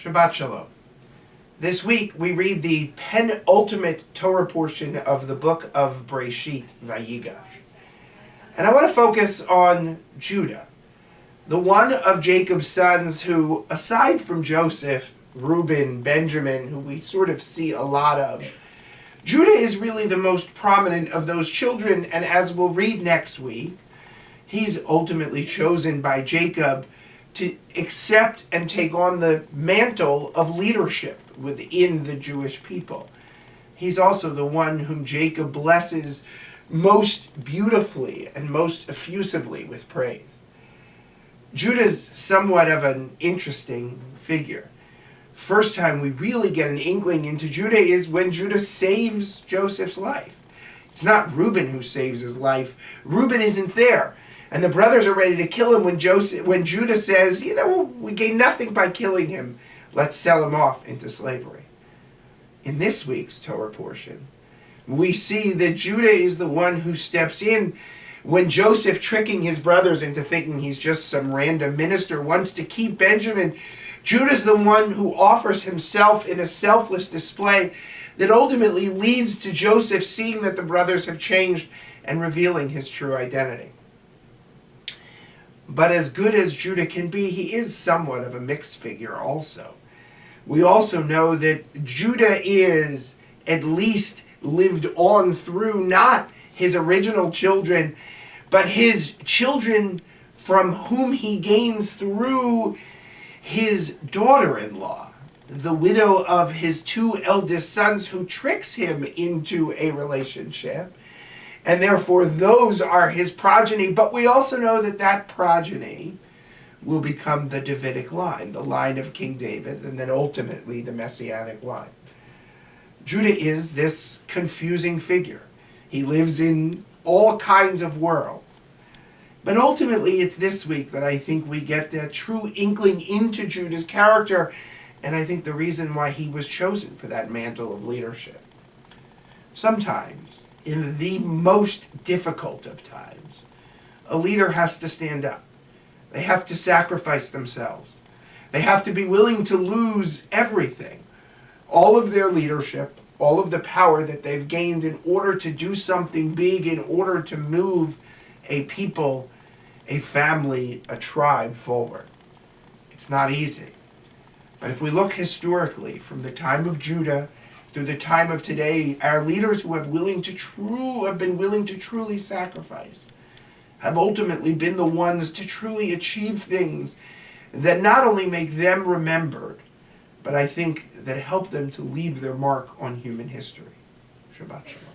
Shabbat Shalom. This week we read the penultimate Torah portion of the book of Breshit, Vayigash. And I want to focus on Judah, the one of Jacob's sons who, aside from Joseph, Reuben, Benjamin, who we sort of see a lot of, Judah is really the most prominent of those children, and as we'll read next week, he's ultimately chosen by Jacob to accept and take on the mantle of leadership within the Jewish people. He's also the one whom Jacob blesses most beautifully and most effusively with praise. Judah's somewhat of an interesting figure. First time we really get an inkling into Judah is when Judah saves Joseph's life. It's not Reuben who saves his life. Reuben isn't there. And the brothers are ready to kill him when Judah says, we gain nothing by killing him. Let's sell him off into slavery. In this week's Torah portion, we see that Judah is the one who steps in when Joseph, tricking his brothers into thinking he's just some random minister, wants to keep Benjamin. Judah's the one who offers himself in a selfless display that ultimately leads to Joseph seeing that the brothers have changed and revealing his true identity. But as good as Judah can be, he is somewhat of a mixed figure also. We also know that Judah is at least lived on through not his original children, but his children from whom he gains through his daughter-in-law, the widow of his two eldest sons, who tricks him into a relationship. And therefore, those are his progeny. But we also know that that progeny will become the Davidic line, the line of King David, and then ultimately the Messianic line. Judah is this confusing figure. He lives in all kinds of worlds. But ultimately, it's this week that I think we get that true inkling into Judah's character, and I think the reason why he was chosen for that mantle of leadership. Sometimes, in the most difficult of times, a leader has to stand up. They have to sacrifice themselves. They have to be willing to lose everything, all of their leadership, all of the power that they've gained in order to do something big, in order to move a people, a family, a tribe forward. It's not easy. But if we look historically, from the time of Judah through the time of today, our leaders who have been willing to truly sacrifice have ultimately been the ones to truly achieve things that not only make them remembered, but I think that help them to leave their mark on human history. Shabbat Shalom.